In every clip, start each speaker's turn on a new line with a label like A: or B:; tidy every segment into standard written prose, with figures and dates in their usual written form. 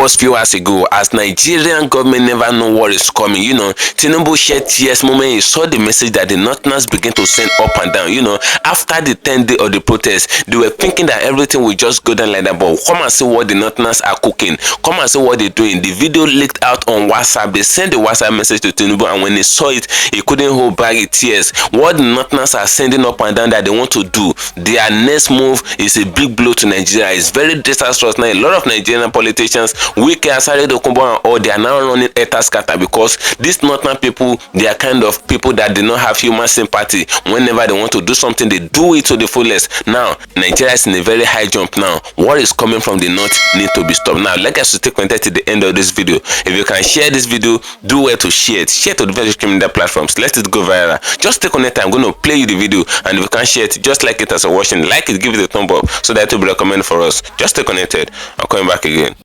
A: just few hours ago, as Nigerian government never know what is coming, Tinubu shed tears moment he saw the message that the Northerners begin to send up and down. After the 10th day of the protest, they were thinking that everything will just go down like that, but come and see what the Northerners are cooking. Come and see what they're doing. The video leaked out on WhatsApp. They sent the WhatsApp message to Tinubu, and when he saw it, he couldn't hold back his tears. What the Northerners are sending up and down that they want to do, their next move is a big blow to Nigeria. It's very disastrous. Now a lot of Nigerian politicians, Wike, Asare Dokubo, and all, they are now running scatter because these Northern people, they are kind of people that do not have human sympathy. Whenever they want to do something, they do it to the fullest. Now Nigeria is in a very high jump now. What is coming from the north need to be stopped. Now like us to stay connected to the end of this video. If you can share this video, do well to share it. Share to the various social media platforms. Let it go viral. Just stay connected. I'm going to play you the video, and if you can share it, just like it as you're watching, like it, give it a thumb up so that it will be recommended for us. Just stay connected. I'm coming back again.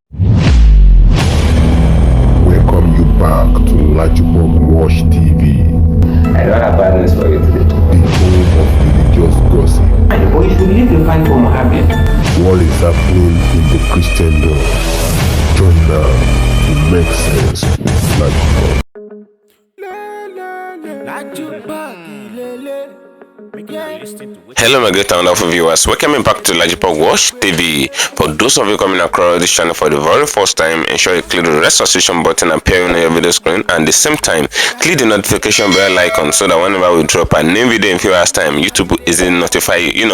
B: Welcome you back to LAJUPOG TV.
C: I don't have bad news for you today.
B: The home of religious gossip.
C: But you should believe the fight for Mohammed.
B: What is happening in the Christendom? Join now to make sense with LAJUPOG.
A: Hello my great and wonderful viewers, welcome back to LAJUPOG TV. For those of you coming across this channel for the very first time, ensure you click the red subscription button appearing on your video screen, and at the same time click the notification bell icon so that whenever we drop a new video in few hours time, YouTube isn't notify you.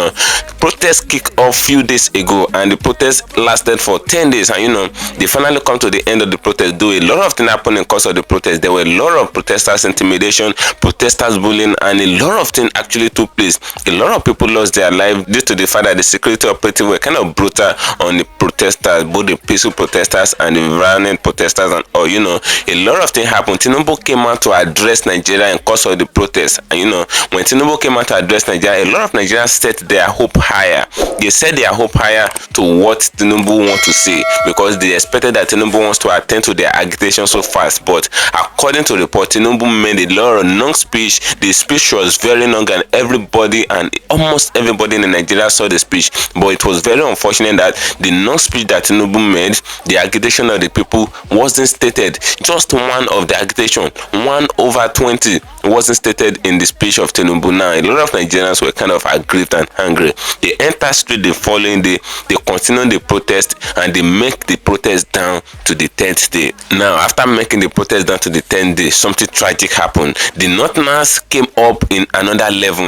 A: Protest kicked off few days ago, and the protest lasted for 10 days, and they finally come to the end of the protest. Though a lot of things happened in course of the protest, there were a lot of protesters intimidation, protesters bullying, and a lot of things actually took place. A lot of people lost their life due to the fact that the security operatives were kind of brutal on the protesters, both the peaceful protesters and the violent protesters, and all. A lot of things happened. Tinubu came out to address Nigeria in course of the protest, and when Tinubu came out to address Nigeria, a lot of Nigerians set their hope higher. They set their hope higher to what Tinubu wants to say, because they expected that Tinubu wants to attend to their agitation so fast. But according to the report, Tinubu made a lot of long speech. The speech was very long, and everybody and almost everybody in Nigeria saw the speech. But it was very unfortunate that the long speech that Tinubu made, the agitation of the people wasn't stated. Just one of the agitation, 1 over 20, wasn't stated in the speech of Tinubu. Now a lot of Nigerians were kind of aggrieved and angry. They enter street the following day, they continue the protest, and they make the protest down to the 10th day. Now after making the protest down to the 10th day, something tragic happened. The Northerners came up in another level.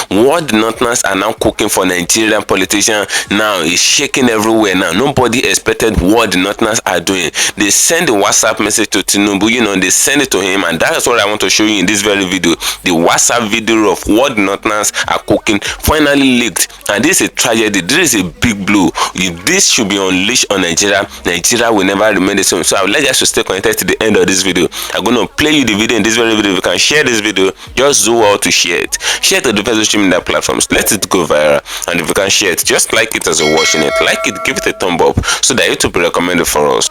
A: What the Northerners are now cooking for Nigerian politicians now is shaking everywhere. Now nobody expected what the Northerners are doing. They send the WhatsApp message to Tinubu, they send it to him, and that is what I want to show you in this very video. The WhatsApp video of what the Northerners are cooking finally leaked, and this is a tragedy. This is a big blow. If this should be unleashed on Nigeria, Nigeria will never remain the same. So I would like you to stay connected to the end of this video. I'm going to play you the video in this very video. If you can share this video, just do well to share it. Share to the social media platforms. Let it go viral, and if you can share it, just like it as you're watching it. Like it, give it a thumb up so that YouTube will recommend it for us.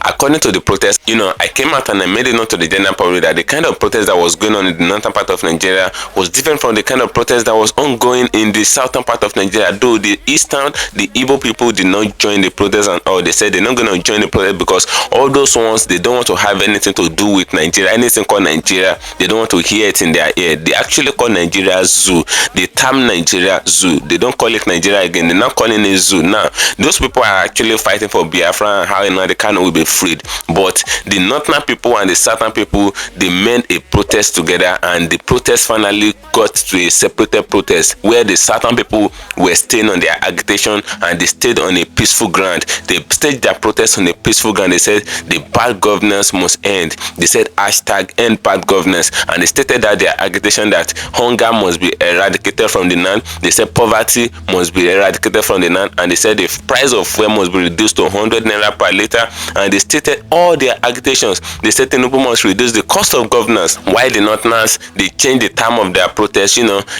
A: According to the protest, I came out and I made it known to the general public that the kind of protest that was going on in the northern part of Nigeria was different from the kind of protest that was ongoing in the southern part of Nigeria. Though the eastern, the Igbo people did not join the protest, and all they said they're not going to join the protest because all those ones, they don't want to have anything to do with Nigeria. Anything called Nigeria, they don't want to hear it in their ear. They actually call Nigeria zoo. They term Nigeria zoo. They don't call it Nigeria again. They're not calling it zoo. Now those people are actually fighting for Biafra and how the Kano will be freed. But the northern people and the southern people, they made a protest together, and the protest finally got to a separated protest where the southern people were staying on their agitation, and they stayed on a peaceful ground. They staged their protest on a peaceful ground. They said the bad governance must end. They said hashtag end bad governance, and they stated that their agitation that hunger must be eradicated from the land. They said poverty must be eradicated from the land, and they said the price of fuel must be reduced to 100 naira per liter, and they stated all their agitations. They said Tinubu must reduce the cost of governance. While the Northerners, they changed the time of their protest.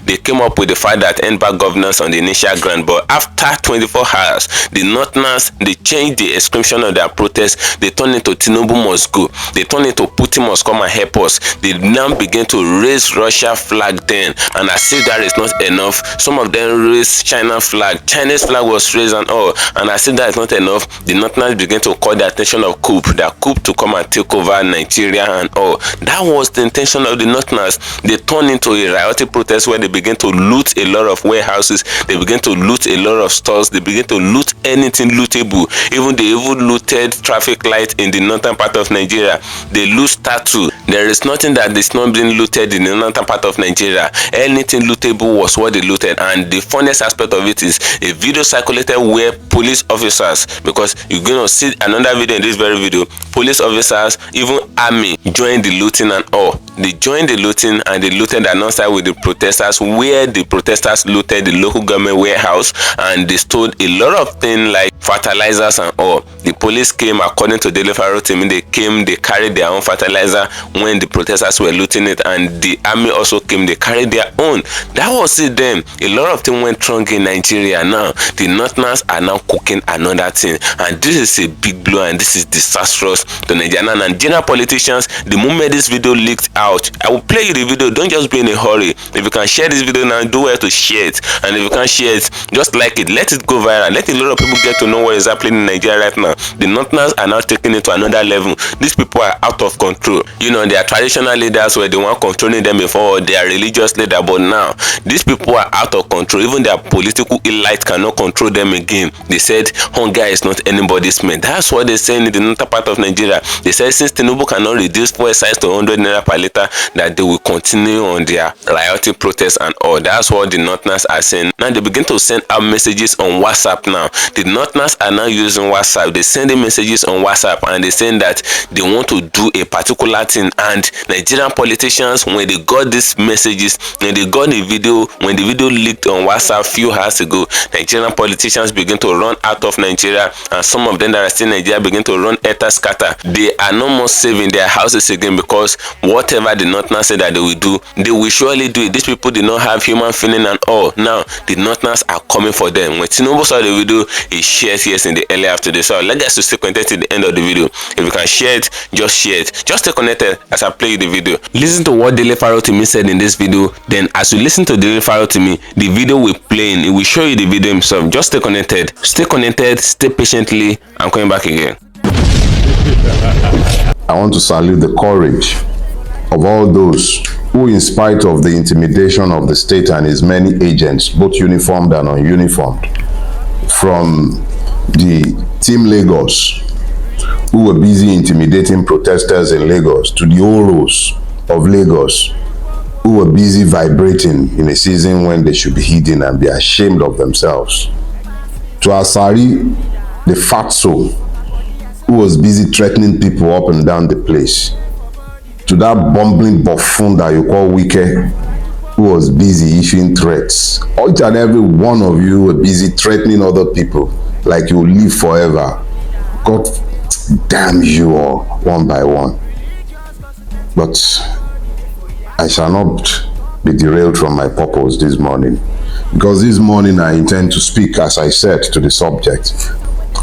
A: They came up with the fact that end bad governance on the initial ground, but after 24 hours, the Northerners, they changed the description of their protest. They turned into Tinubu must go. They turned into Putin must come and help us. They now begin to raise Russia flag then, And as if that is not enough, some of them raised Chinese flag was raised and all. And as if that is not enough, the Northerners began to call the attention of coup to come and take over Nigeria and all. That was the intention of the Northerners. They turned into a rioting protest where they began to loot a lot of warehouses, they began to loot a lot of stores, they began to loot anything lootable. They even looted traffic lights in the northern part of Nigeria. They loot statue. There is nothing that is not being looted in the northern part of Nigeria. Anything lootable was what they looted. And the funniest aspect of it is a video circulated where police officers, because you're going to see another video in this very video, police officers, even army joined the looting and all. They joined the looting and they looted alongside with the protesters, where the protesters looted the local government warehouse and they stole a lot of things like fertilizers and all. The police came, according to Daily Faro team, they carried their own fertilizer when the protesters were looting it, and the army also came, they carried their own. That was it then. A lot of things went wrong in Nigeria now. The Northerners are now cooking another thing, and this is a big blow and this is disastrous to Nigeria. And Nigerian politicians, the moment this video leaked out, I will play you the video, don't just be in a hurry. If you can share this video now, do well to share it, and if you can't share it, just like it, let it go viral, let a lot of people get to know what is happening in Nigeria right now. The Northerners are now taking it to another level. These people are out of control. Their traditional leaders were the one controlling them before, their religious leader, but now these people are out of control. Even their political elite cannot control them again. They said hunger is not anybody's man. That's what they say in the northern part of Nigeria. They said since Tinubu cannot reduce fuel size to 100 naira per liter, that they will continue on their rioting protests and all. That's what the Northerners are saying. Now they begin to send out messages on WhatsApp now. The Northerners are now using WhatsApp. They sending messages on WhatsApp and they saying that they want to do a particular thing. And Nigerian politicians, when they got these messages, when they got the video, when the video leaked on WhatsApp few hours ago, Nigerian politicians begin to run out of Nigeria, and some of them that are still in Nigeria begin to run scatter. They are no more saving their houses again, because whatever the Northerners say that they will do, they will surely do it. These people did not have human feeling and all. Now the Northerners are coming for them. When Tinubu saw the video, he shared yes in the early afternoon. So let's get to stay connected to the end of the video. If you can share it, just share it. Just stay connected as I play the video. Listen to what Daily Faro to me said in this video. Then as you listen to Daily Faro to me, the video will play in. It will show you the video himself. Just stay connected. Stay connected. Stay patiently. I'm coming back again.
B: I want to salute the courage of all those who, in spite of the intimidation of the state and its many agents, both uniformed and ununiformed, from the Team Lagos, who were busy intimidating protesters in Lagos, to the Oros of Lagos, who were busy vibrating in a season when they should be hidden and be ashamed of themselves, to Asari, the fatso, who was busy threatening people up and down the place, to that bumbling buffoon that you call Wike, who was busy issuing threats. Each and every one of you were busy threatening other people like you will live forever. God damn you all, one by one. But I shall not be derailed from my purpose this morning, because this morning I intend to speak, as I said, to the subject.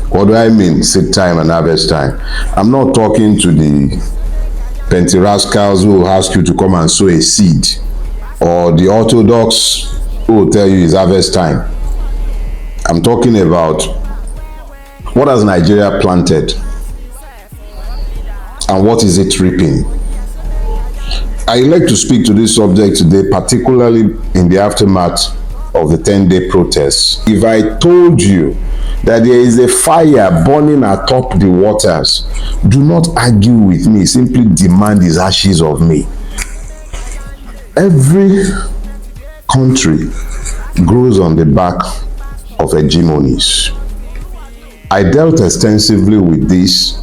B: What do I mean, seed time and harvest time? I'm not talking to the Penty rascals who will ask you to come and sow a seed, or the orthodox who will tell you it's harvest time. I'm talking about what has Nigeria planted and what is it reaping. I like to speak to this subject today, particularly in the aftermath of the 10-day protests. If I told you that there is a fire burning atop the waters, do not argue with me, simply demand his ashes of me. Every country grows on the back of hegemonies. I dealt extensively with this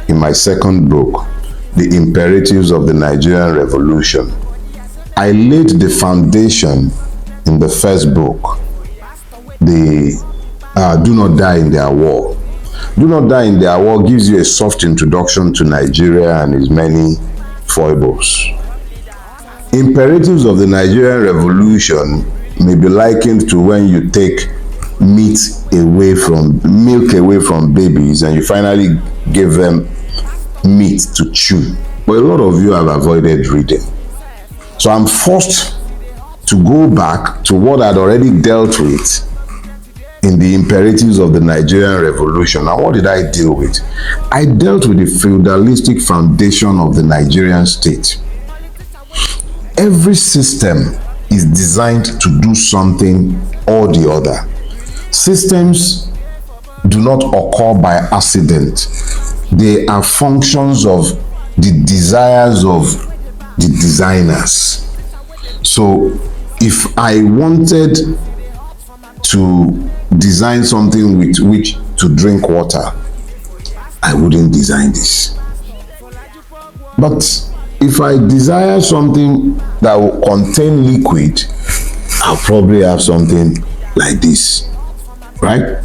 B: in my second book, The Imperatives of the Nigerian Revolution. I laid the foundation in the first book, the Do Not Die in Their War. Do Not Die in Their War gives you a soft introduction to Nigeria and its many foibles. Imperatives of the Nigerian Revolution may be likened to when you take milk away from babies and you finally give them meat to chew. But a lot of you have avoided reading. So I'm forced to go back to what I'd already dealt with in the imperatives of the Nigerian Revolution. And what did I deal with? I dealt with the feudalistic foundation of the Nigerian state. Every system is designed to do something or the other. Systems do not occur by accident. They are functions of the desires of the designers. So if I wanted to design something with which to drink water, I wouldn't design this. But if I desire something that will contain liquid, I'll probably have something like this, right?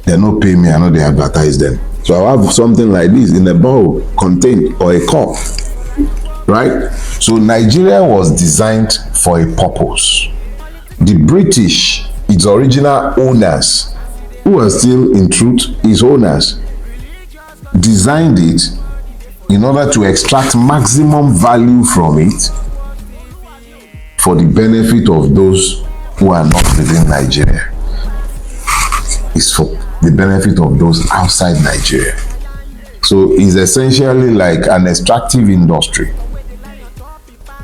B: They don't pay me, I know they advertise them. So I'll have something like this in a bowl, contained, or a cup, right? So Nigeria was designed for a purpose. The British, its original owners, who are still in truth its owners, designed it in order to extract maximum value from it for the benefit of those who are not within Nigeria. It's for the benefit of those outside Nigeria. So it's essentially like an extractive industry.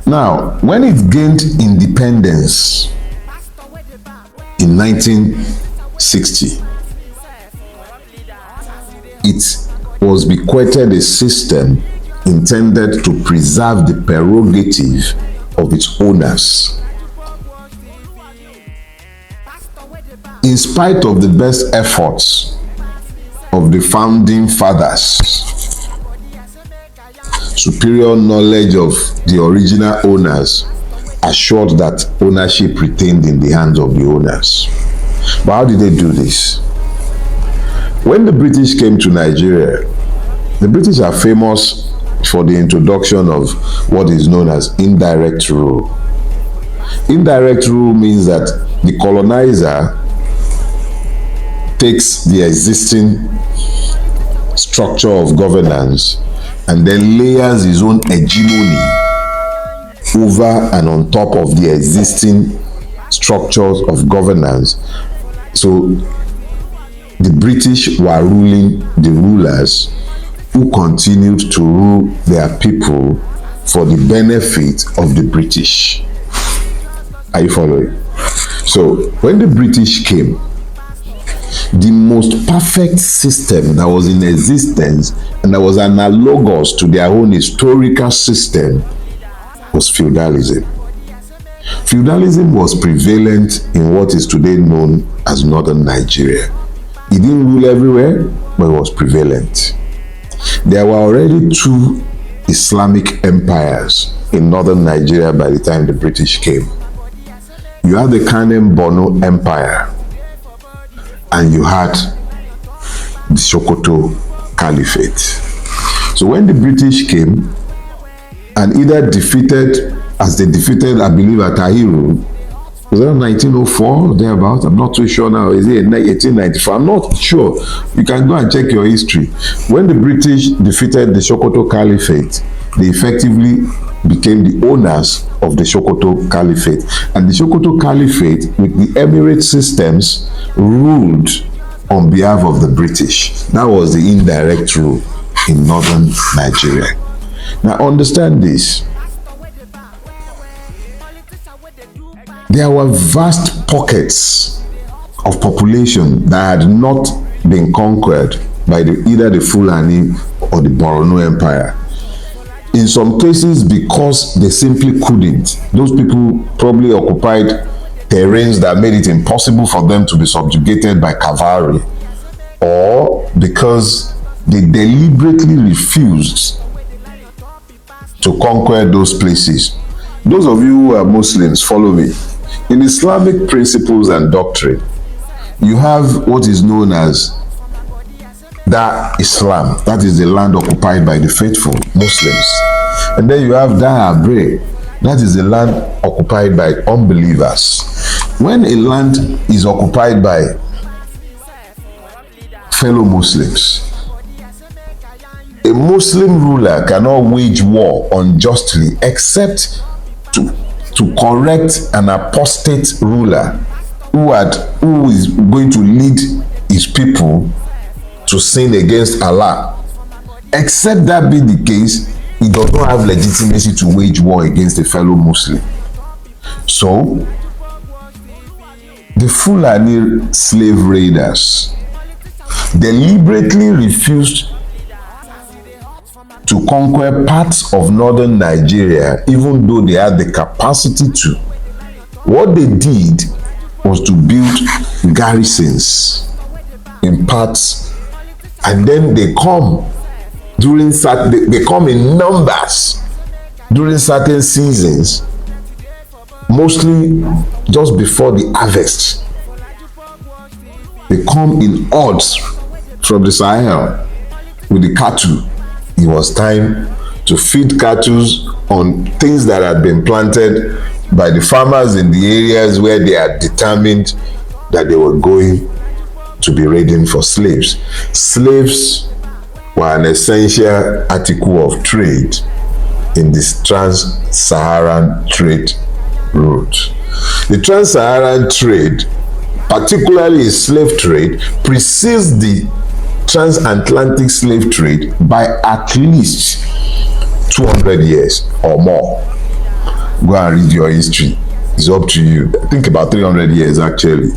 B: Now, when it gained independence in 1960, it was bequeathed a system intended to preserve the prerogative of its owners. In spite of the best efforts of the founding fathers, superior knowledge of the original owners assured that ownership retained in the hands of the owners. But how did they do this? When the British came to Nigeria, the British are famous for the introduction of what is known as indirect rule. Indirect rule means that the colonizer takes the existing structure of governance and then layers his own hegemony over and on top of the existing structures of governance. So the British were ruling the rulers who continued to rule their people for the benefit of the British. Are you following? So when the British came, the most perfect system that was in existence and that was analogous to their own historical system was feudalism. Feudalism was prevalent in what is today known as northern Nigeria. It didn't rule everywhere, but it was prevalent. There were already two Islamic empires in northern Nigeria by the time the British came. You had the Kanem Borno Empire, and you had the Sokoto Caliphate. So when the British came and either defeated, as they defeated, I believe, Atahiru, was that 1904 thereabout? I'm not too sure now. Is it 1894? I'm not sure. You can go and check your history. When the British defeated the Sokoto Caliphate, they effectively became the owners of the Sokoto Caliphate. And the Sokoto Caliphate, with the Emirate systems, ruled on behalf of the British. That was the indirect rule in northern Nigeria. Now understand this. There were vast pockets of population that had not been conquered by either the Fulani or the Borno Empire. In some cases, because they simply couldn't. Those people probably occupied terrains that made it impossible for them to be subjugated by cavalry, or because they deliberately refused to conquer those places. Those of you who are Muslims, follow me. In Islamic principles and doctrine, you have what is known as Dar Islam. That is the land occupied by the faithful Muslims. And then you have Dar Abre. That is the land occupied by unbelievers. When a land is occupied by fellow Muslims, a Muslim ruler cannot wage war unjustly except to to correct an apostate ruler who is going to lead his people to sin against Allah. Except that be the case, he does not have legitimacy to wage war against a fellow Muslim. So, the Fulani slave raiders deliberately refused to conquer parts of northern Nigeria, even though they had the capacity to. What they did was to build garrisons in parts, and then they come they come in numbers during certain seasons, mostly just before the harvest. They come in hordes from the Sahel with the cattle. It was time to feed cattle on things that had been planted by the farmers in the areas where they had determined that they were going to be raiding for slaves. Slaves were an essential article of trade in this trans-Saharan trade route. The trans-Saharan trade, particularly the slave trade, precedes the transatlantic slave trade by at least 200 years or more. Go and read your history. It's up to you. I think about 300 years actually.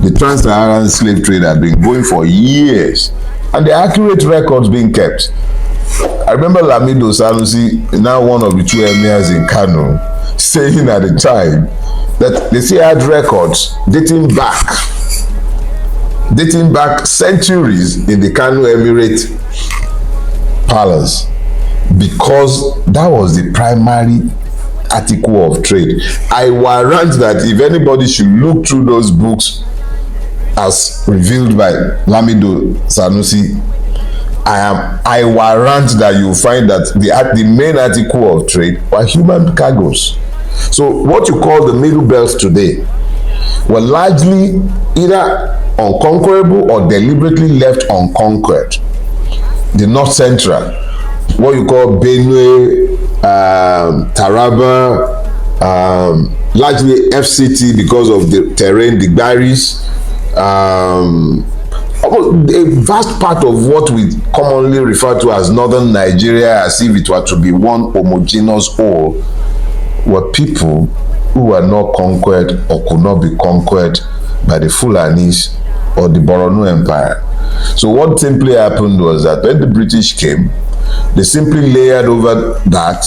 B: The trans-Saharan slave trade had been going for years, and the accurate records being kept. I remember Lamido Sanusi, now one of the two emirs in Kano, saying at the time that they still had records dating back centuries in the Kano Emirate palace, because that was the primary article of trade. I warrant that if anybody should look through those books as revealed by Lamido Sanusi, I warrant that you find that the main article of trade were human cargoes. So what you call the Middle Belt today were largely either unconquerable or deliberately left unconquered. The North Central, what you call Benue, Taraba, largely FCT because of the terrain, the Gbaris, a vast part of what we commonly refer to as northern Nigeria, as if it were to be one homogeneous whole, were people who were not conquered or could not be conquered by the Fulanis or the Borno Empire. So what simply happened was that when the British came, they simply layered over that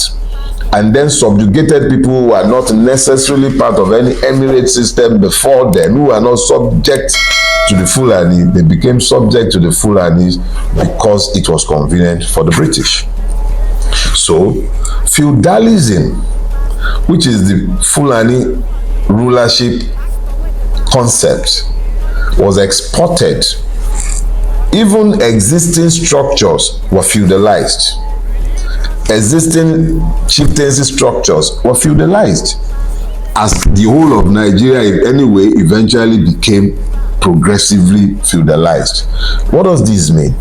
B: and then subjugated people who were not necessarily part of any emirate system before them, who were not subject to the Fulani. They became subject to the Fulanis because it was convenient for the British. So feudalism, which is the Fulani rulership concept, was exported. Even existing structures were feudalized. Existing chieftaincy structures were feudalized, as the whole of Nigeria, anyway, eventually became progressively feudalized. What does this mean?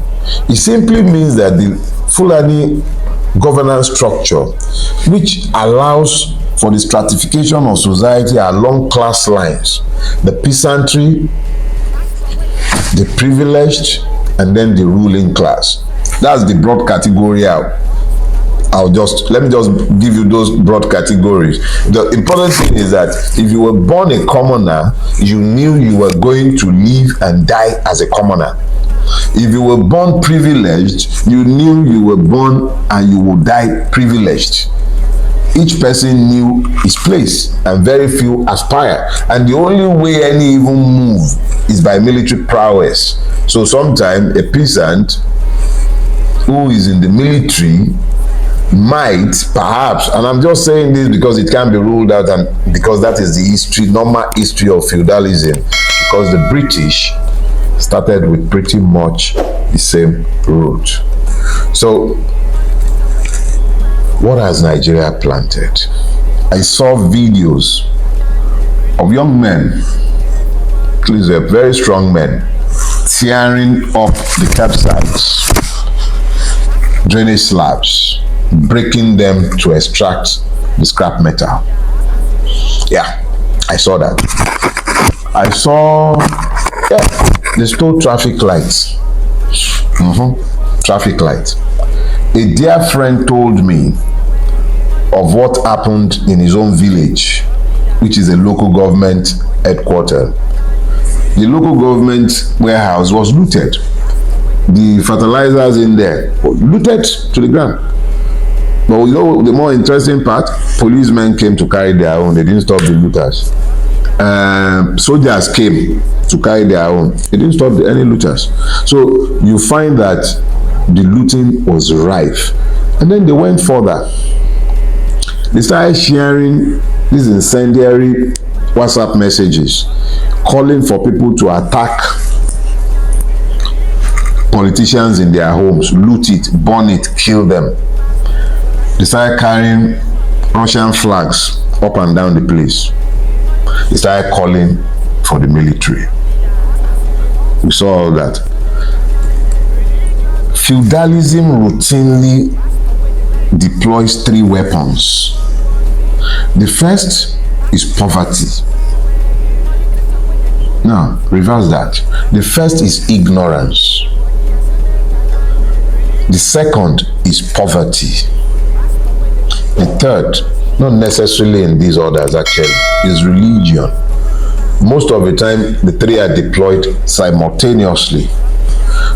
B: It simply means that the Fulani governance structure, which allows for the stratification of society along class lines, the peasantry, the privileged, and then the ruling class. That's the broad category out. Let me just give you those broad categories. The important thing is that if you were born a commoner, you knew you were going to live and die as a commoner. If you were born privileged, you knew you were born and you would die privileged. Each person knew his place, and very few aspire. And the only way any even move is by military prowess. So sometimes a peasant who is in the military might perhaps, and I'm just saying this because it can be ruled out, and because that is the history, normal history of feudalism, because the British started with pretty much the same route. So what has Nigeria planted? I saw videos of young men, these are very strong men, tearing up the capsides, drainage slabs, breaking them to extract the scrap metal. Yeah, I saw that. I saw, yeah, they stole traffic lights. Traffic lights. A dear friend told me of what happened in his own village, which is a local government headquarters. The local government warehouse was looted. The fertilizers in there were looted to the ground. But you know the more interesting part, policemen came to carry their own. They didn't stop the looters. Soldiers came to carry their own. They didn't stop any looters. So you find that the looting was rife. And then they went further. They started sharing these incendiary WhatsApp messages calling for people to attack politicians in their homes, loot it, burn it, kill them. They started carrying Russian flags up and down the place. They started calling for the military. We saw all that. Feudalism routinely deploys 3 weapons. The first is poverty. Now, reverse that. The first is ignorance. The second is poverty. The third, not necessarily in these orders actually, is religion. Most of the time, the 3 are deployed simultaneously.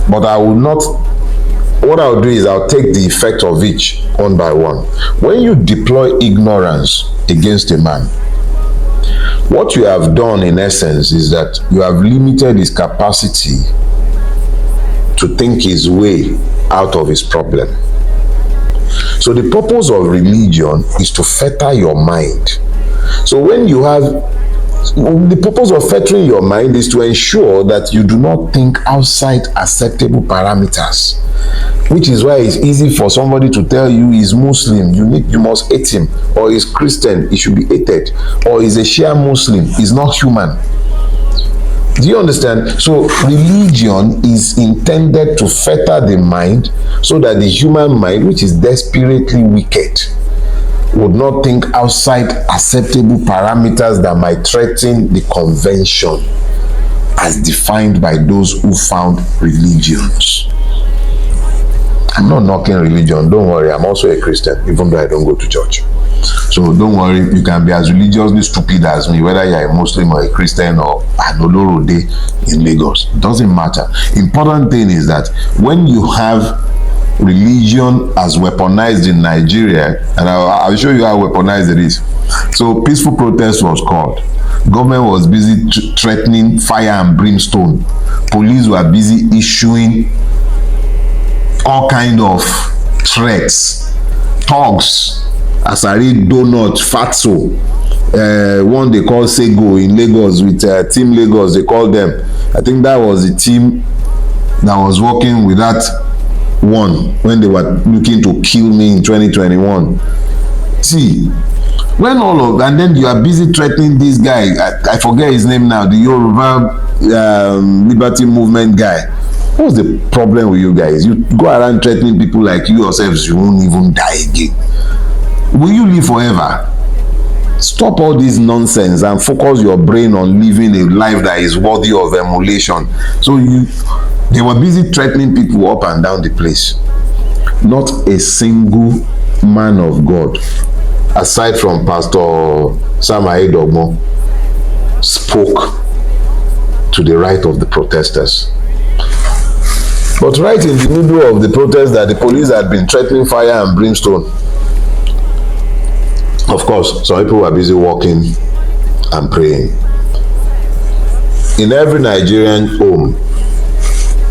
B: But I will not, what I'll do is I'll take the effect of each one by one. When you deploy ignorance against a man, what you have done in essence is that you have limited his capacity to think his way out of his problem. So the purpose of religion is to fetter your mind. So when you have, the purpose of fettering your mind is to ensure that you do not think outside acceptable parameters, which is why it's easy for somebody to tell you he's Muslim, you must hate him, or he's Christian, he should be hated, or he's a Shia Muslim, he's not human. Do you understand? So religion is intended to fetter the mind so that the human mind, which is desperately wicked, would not think outside acceptable parameters that might threaten the convention as defined by those who found religions. I'm not knocking religion, don't worry, I'm also a Christian, even though I don't go to church. So don't worry, you can be as religiously stupid as me, whether you're a Muslim or a Christian or an Olorode in Lagos. It doesn't matter. Important thing is that when you have religion as weaponized in Nigeria, and I'll show you how weaponized it is. So peaceful protest was called. Government was busy threatening fire and brimstone. Police were busy issuing all kind of threats. Thugs, Asari, Donut, Fatso, one they call Sego in Lagos with Team Lagos, they call them. I think that was the team that was working with that one when they were looking to kill me in 2021. See, when all of, and then you are busy threatening this guy, I forget his name now, the Yoruba Liberty Movement guy. What's the problem with you guys? You go around threatening people like you yourselves, you won't even die again. Will you live forever? Stop all this nonsense and focus your brain on living a life that is worthy of emulation. So they were busy threatening people up and down the place. Not a single man of God, aside from Pastor Sam Aidogmo, spoke to the right of the protesters. But right in the middle of the protest that the police had been threatening fire and brimstone, of course, some people were busy walking and praying. In every Nigerian home,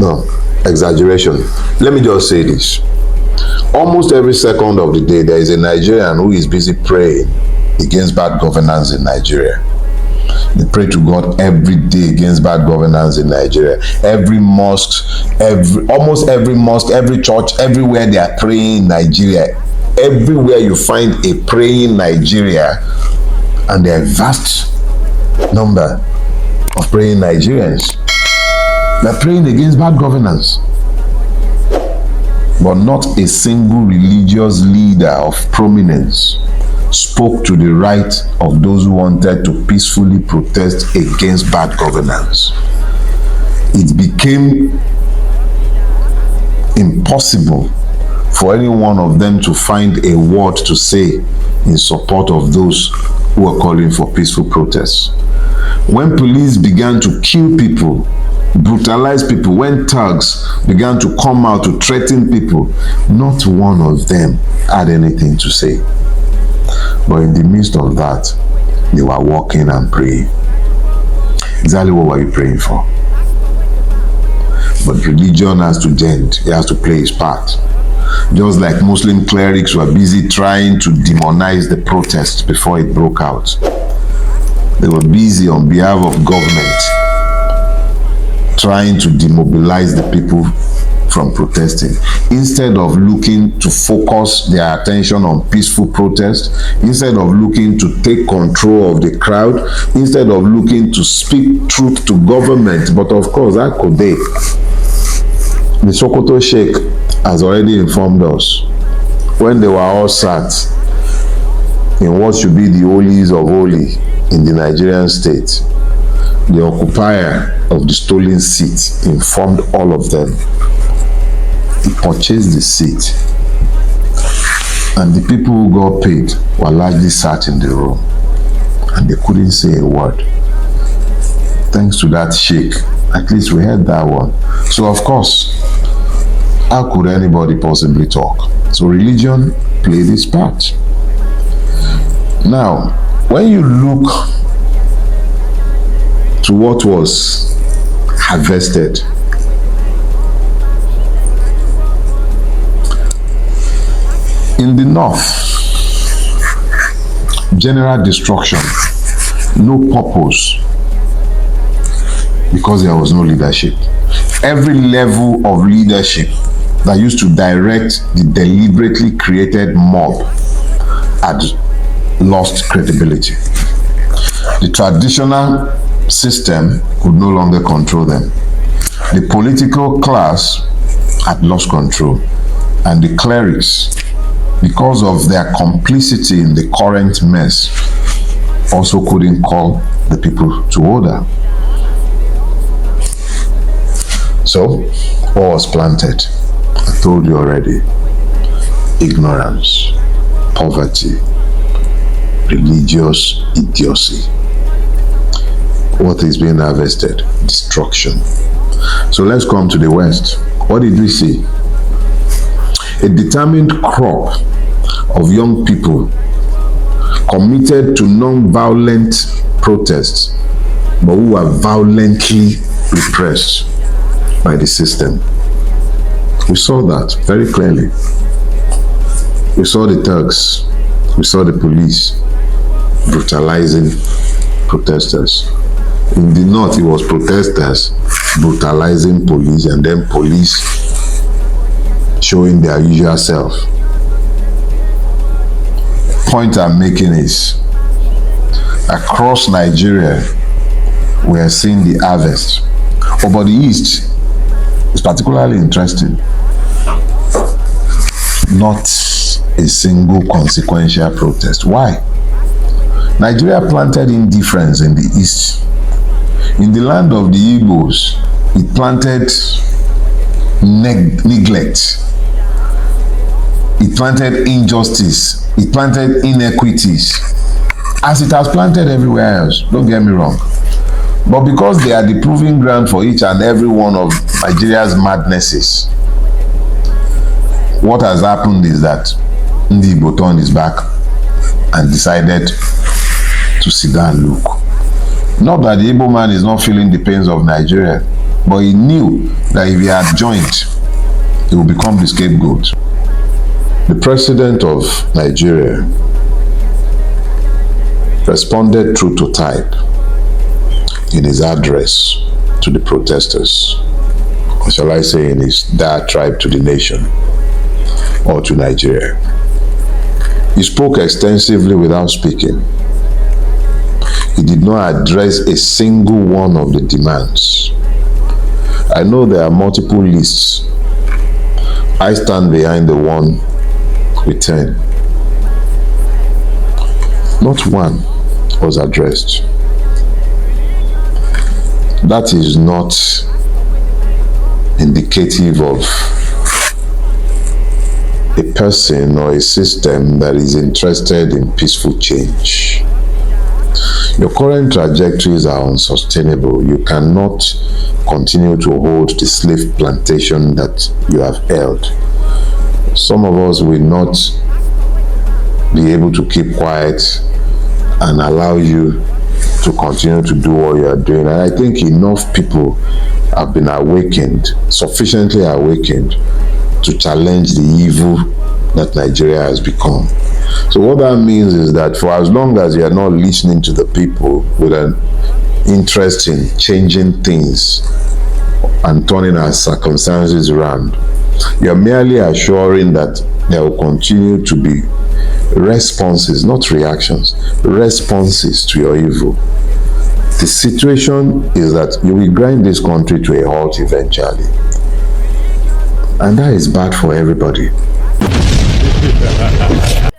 B: no, exaggeration, let me just say this. Almost every second of the day, there is a Nigerian who is busy praying against bad governance in Nigeria. They pray to God every day against bad governance in Nigeria. Every mosque, almost every mosque, every church, everywhere they are praying in Nigeria. Everywhere you find a praying Nigeria, and there are a vast number of praying Nigerians. They're praying against bad governance. But not a single religious leader of prominence spoke to the right of those who wanted to peacefully protest against bad governance. It became impossible for any one of them to find a word to say in support of those who were calling for peaceful protests. When police began to kill people, brutalize people, when thugs began to come out to threaten people, not one of them had anything to say. But in the midst of that, they were walking and praying. Exactly what were you praying for? But religion has to dent, it has to play its part. Just like Muslim clerics were busy trying to demonize the protests before it broke out. They were busy on behalf of government trying to demobilize the people from protesting. Instead of looking to focus their attention on peaceful protest, instead of looking to take control of the crowd, instead of looking to speak truth to government, but of course, how could they? The Sokoto Sheikh has already informed us when they were all sat in what should be the holies of holy in the Nigerian state, the occupier of the stolen seat informed all of them. He purchased the seat, and the people who got paid were largely sat in the room, and they couldn't say a word. Thanks to that sheikh, at least we heard that one. So of course, how could anybody possibly talk? So religion played its part. Now, when you look to what was harvested, in the north, general destruction, no purpose, because there was no leadership. Every level of leadership that used to direct the deliberately created mob had lost credibility. The traditional system could no longer control them. The political class had lost control, and the clerics, because of their complicity in the current mess, also couldn't call the people to order. So, what was planted? I told you already. Ignorance, poverty, religious idiocy. What is being harvested? Destruction. So let's come to the West. What did we see? A determined crop of young people committed to non-violent protests, but who were violently repressed by the system. We saw that very clearly. We saw the thugs, we saw the police brutalizing protesters. In the north, it was protesters brutalizing police, and then police showing their usual self. Point I'm making is, across Nigeria, we are seeing the harvest. Oh, but the East is particularly interesting. Not a single consequential protest. Why? Nigeria planted indifference in the East. In the land of the Igbos, it planted neglect. It planted injustice. It planted inequities, as it has planted everywhere else. Don't get me wrong. But because they are the proving ground for each and every one of Nigeria's madnesses, what has happened is that Ndi Igbo turned his back and decided to sit down and look. Not that the Igbo man is not feeling the pains of Nigeria, but he knew that if he had joined, he would become the scapegoat. The president of Nigeria responded true to type in his address to the protesters, or shall I say in his diatribe to the nation, or to Nigeria. He spoke extensively without speaking. He did not address a single one of the demands. I know there are multiple lists. I stand behind the one with 10. Not one was addressed. That is not indicative of a person or a system that is interested in peaceful change. Your current trajectories are unsustainable. You cannot continue to hold the slave plantation that you have held. Some of us will not be able to keep quiet and allow you to continue to do what you are doing. And I think enough people have been awakened, sufficiently awakened, to challenge the evil that Nigeria has become. So what that means is that for as long as you are not listening to the people with an interest in changing things and turning our circumstances around, you're merely assuring that there will continue to be responses, not reactions, responses to your evil. The situation is that you will grind this country to a halt eventually. And that is bad for everybody.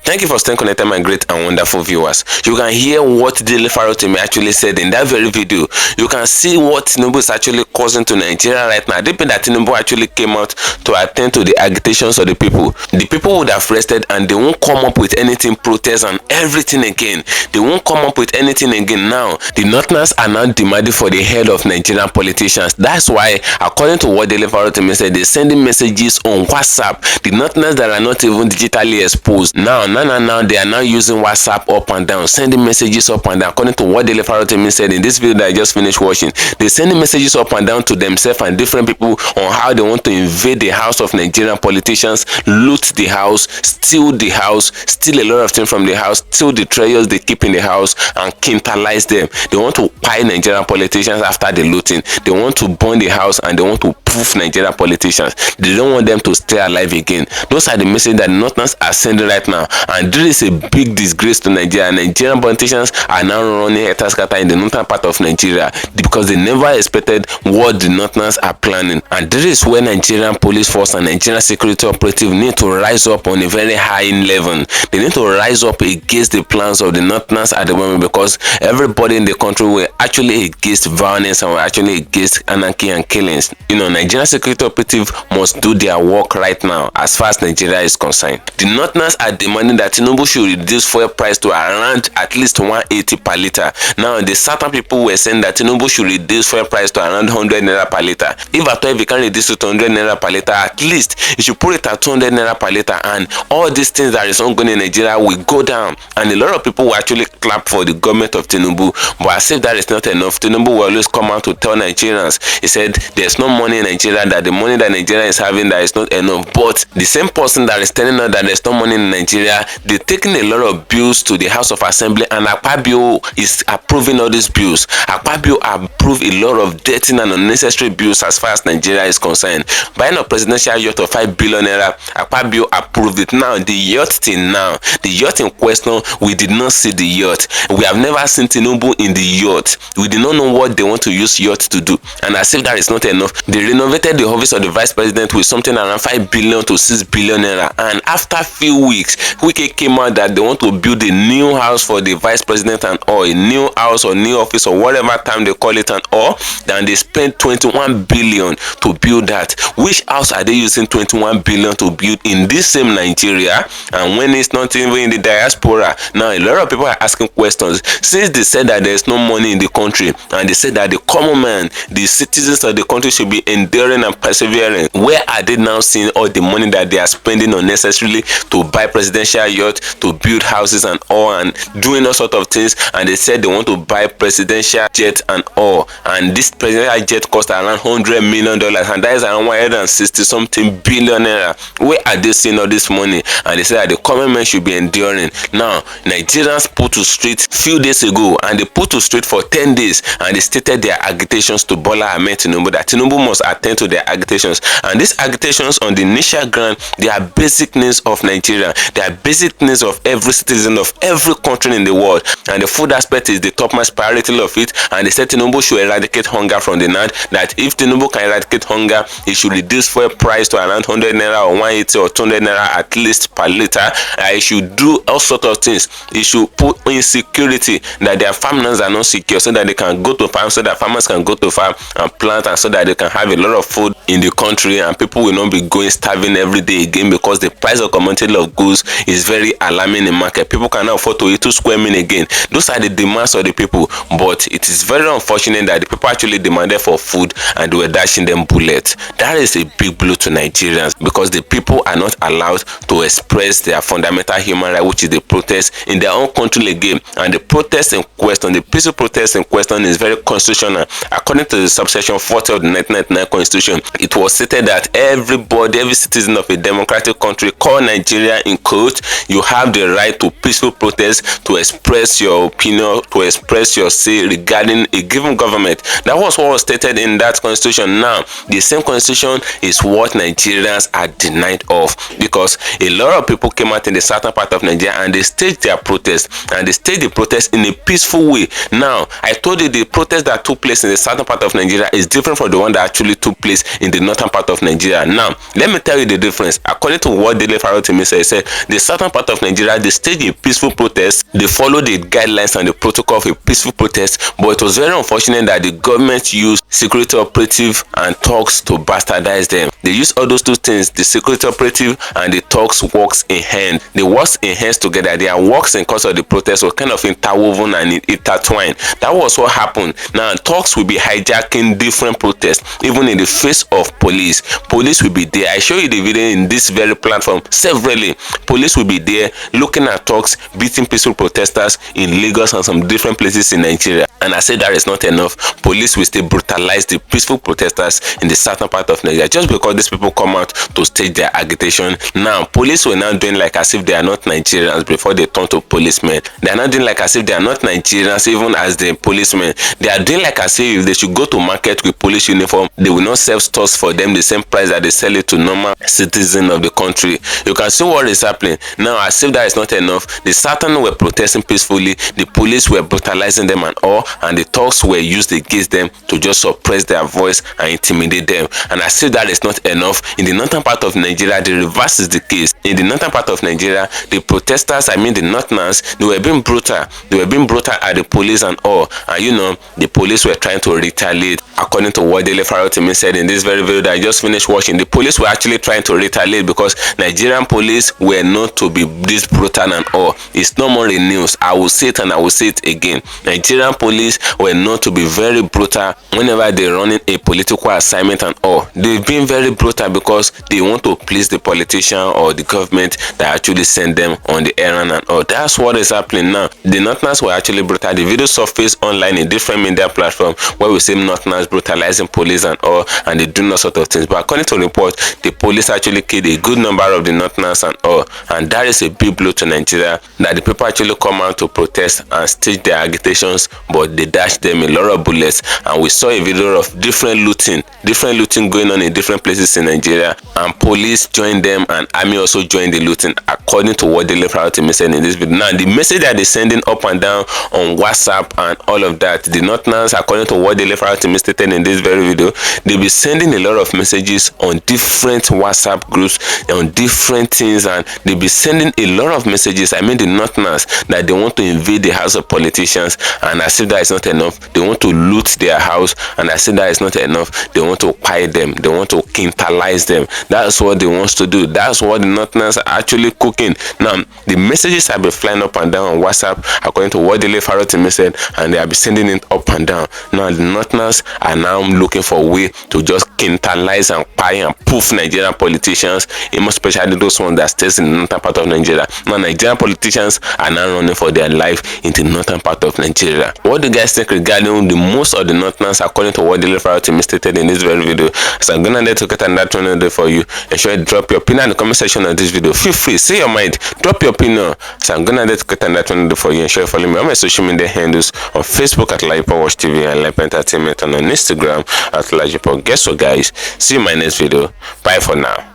A: Thank you for staying connected, my great and wonderful viewers. You can hear what Daily Farotimi actually said in that very video. You can see what Tinubu is actually causing to Nigeria right now. Deep in that Tinubu actually came out to attend to the agitations of the people. The people would have rested and they won't come up with anything, protest and everything again. They won't come up with anything again now. The Northeners are now demanding for the head of Nigerian politicians. That's why, according to what Daily Farotimi said, they're sending messages on WhatsApp. The Northeners that are not even digitally exposed now they are now using WhatsApp up and down, sending messages up and down. According to what Daily Farotimi said in this video that I just finished watching, they're sending messages up and down to themselves and different people on how they want to invade the house of Nigerian politicians, loot the house, steal the house, steal a lot of things from the house, steal the treasures they keep in the house and kindleize them. They want to buy Nigerian politicians after the looting. They want to burn the house and they want to proof Nigerian politicians. They don't want them to stay alive again. Those are the messages that Northerners are sending right now, and this is a big disgrace to Nigeria. Nigerian politicians are now running hetascata in the northern part of Nigeria because they never expected what the Northerners are planning. And this is where Nigerian police force and Nigerian security operative need to rise up on a very high level. They need to rise up against the plans of the Northerners at the moment, because everybody in the country were actually against violence and were actually against anarchy and killings. You know, Nigerian security operative must do their work right now as far as Nigeria is concerned. The Northerners are demanding that Tinubu should reduce fuel price to around at least 180 per liter. Now, the certain people were saying that Tinubu should reduce fuel price to around 100 naira per liter. If at all if you can reduce it to 100 naira per liter, at least you should put it at 200 naira per liter, and all these things that is ongoing in Nigeria will go down. And a lot of people will actually clap for the government of Tinubu. But as if that is not enough, Tinubu will always come out to tell Nigerians, he said there's no money in Nigeria, that the money that Nigeria is having, that is not enough. But the same person that is telling us that there's no money in Nigeria, they're taking a lot of bills to the House of Assembly, and Akpabio is approving all these bills. Akpabio approved a lot of dirty and unnecessary bills as far as Nigeria is concerned. Buying a presidential yacht of 5 billion naira, Akpabio approved it. Now, the yacht thing now, the yacht in question, we did not see the yacht. We have never seen Tinubu in the yacht. We did not know what they want to use yacht to do. And as if that is not enough, they renovated the office of the vice president with something around 5 billion to 6 billion naira. And after a few weeks, Wike came out that they want to build a new house for the vice president and or a new house or new office or whatever time they call it, and or then they spent 21 billion to build that. Which house are they using 21 billion to build in this same Nigeria, and when it's not even in the diaspora? Now a lot of people are asking questions, since they said that there's no money in the country, and they said that the common man, the citizens of the country should be enduring and persevering. Where are they now seeing all the money that they are spending unnecessarily to buy presidential yacht, to build houses and all, and doing all sort of things? And they said they want to buy presidential jet and all, and this presidential jet cost around $100 million, and that is around 160 something billion naira. Where are they seeing all this money? And they said that the common man should be enduring. Now Nigerians put to street few days ago, and they put to street for 10 days, and they stated their agitations to Bola Ahmed Tinubu, that Tinubu must attend to their agitations. And these agitations on the initial ground, they are basic needs of Nigeria. They are basic basic needs of every citizen of every country in the world, and the food aspect is the topmost priority of it. And they said Tinubu should eradicate hunger from the land, that if Tinubu can eradicate hunger, he should reduce fuel price to around 100 naira or 180 or 200 naira at least per liter. He should do all sorts of things. He should put in security, that their farmlands are not secure, so that they can go to farm, so that farmers can go to farm and plant, and so that they can have a lot of food in the country, and people will not be going starving every day again, because the price of commodity of goods is very alarming in market. People cannot afford to eat 2 square meal again. Those are the demands of the people, but it is very unfortunate that the people actually demanded for food and they were dashing them bullets. That is a big blow to Nigerians, because the people are not allowed to express their fundamental human right, which is the protest in their own country again. And the protest in question, the peaceful protest in question, is very constitutional. According to the subsection 40 of the 1999 Constitution, it was stated that everybody, every citizen of a democratic country called Nigeria in quote, you have the right to peaceful protest, to express your opinion, to express your say regarding a given government. That was what was stated in that constitution. Now, the same constitution is what Nigerians are denied of, because a lot of people came out in the southern part of Nigeria and they staged their protest, and they staged the protest in a peaceful way. Now, I told you the protest that took place in the southern part of Nigeria is different from the one that actually took place in the northern part of Nigeria. Now, let me tell you the difference. According to what Daily Pharaoh to me said, the southern part of Nigeria, they staged a peaceful protest. They followed the guidelines and the protocol of a peaceful protest, but it was very unfortunate that the government used security operative and thugs to bastardize them. They used all those two things, the security operative and the thugs works in hand. They works in hands together. Their works in cause of the protest were kind of interwoven and intertwined. That was what happened. Now, thugs will be hijacking different protests, even in the face of police. Police will be there. I show you the video in this very platform severally. Police will be there looking at thugs beating peaceful protesters in Lagos and some different places in Nigeria. And I said that is not enough. Police will still brutalize the peaceful protesters in the southern part of Nigeria, just because these people come out to stage their agitation. Now, police were now doing like as if they are not Nigerians before they turn to policemen. They are not doing like as if they are not Nigerians even as the policemen. They are doing like as if they should go to market with police uniform, they will not sell stores for them the same price that they sell it to normal citizens of the country. You can see what is happening. Now, as if that is not enough, the Southern were protesting peacefully, the police were brutalizing them and all, and the thugs were used against them to just suppress their voice and intimidate them. And as if that is not enough, in the northern part of Nigeria, the reverse is the case. In the northern part of Nigeria, the protesters, I mean the Northeners, they were being brutal. They were being brutal at the police and all. And you know, the police were trying to retaliate. According to what Daily Pharaoh to me said in this very video that I just finished watching, the police were actually trying to retaliate because Nigerian police were not to be this brutal and all. It's no more in news. I will say it and I will say it again. Nigerian police were not to be very brutal whenever they're running a political assignment and all. They've been very brutal because they want to please the politician or the government that actually sent them on the errand and all. That's what is happening now. The Northerners were actually brutal. The video surfaced online in different media platforms where we see Northerners brutalizing police and all, and they do all sort of things. But according to reports, the police actually killed a good number of the Northerners and all, and that is a big blow to Nigeria, that the people actually come out to protest and stage their agitations, but they dashed them a lot of bullets. And we saw a video of different looting going on in different places in Nigeria, and police joined them and army also joined the looting, according to what Daily Pharaoh to me said in this video. Now, the message that they're sending up and down on WhatsApp and all of that, the Northerners, according to what Daily Pharaoh to me stated in this very video, they'll be sending a lot of messages on different WhatsApp groups, on different things, and they'll be sending a lot of messages, I mean the Northerners, that they want to invade the house of politicians, and as if that is not enough, they want to loot their house, and as if that is not enough, they want to pie them, they want to quintalize them. That's what they want to do. That's what the Northerners are actually cooking. Now, the messages have been flying up and down on WhatsApp, according to what Daily Pharaoh to me said, and they have been sending it up and down. Now, the Northerners are now looking for a way to just quintalize and pie and poof Nigerian politicians, especially those ones that stays in the northern part of Nigeria. Now, Nigerian politicians are now running for their life in the northern part of Nigeria. What do you guys think regarding the most of the Northerners, according to what Daily Pharaoh to me stated in this very video? So I'm gonna let you get another channel for you. Ensure you drop your opinion in the comment section of this video. Feel free, say your mind, drop your opinion. So I'm gonna let you get another channel for you. Ensure you follow me on my social media handles on Facebook at LAJUPOG TV and Life Entertainment, and on Instagram at LAJUPOG. Guess what, guys? See you in my next video. Bye for now.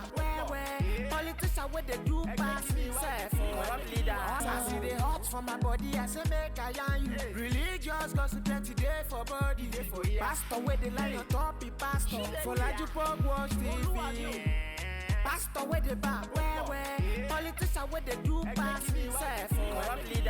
D: Works for my body, I say make I yarn you. Religious gossip plenty day for body. Pastor where they lie on top, he pastor. For LAJUPOG Watch TV. Pastor where they back, where? Politician where they do pass me, say. Corrupt leader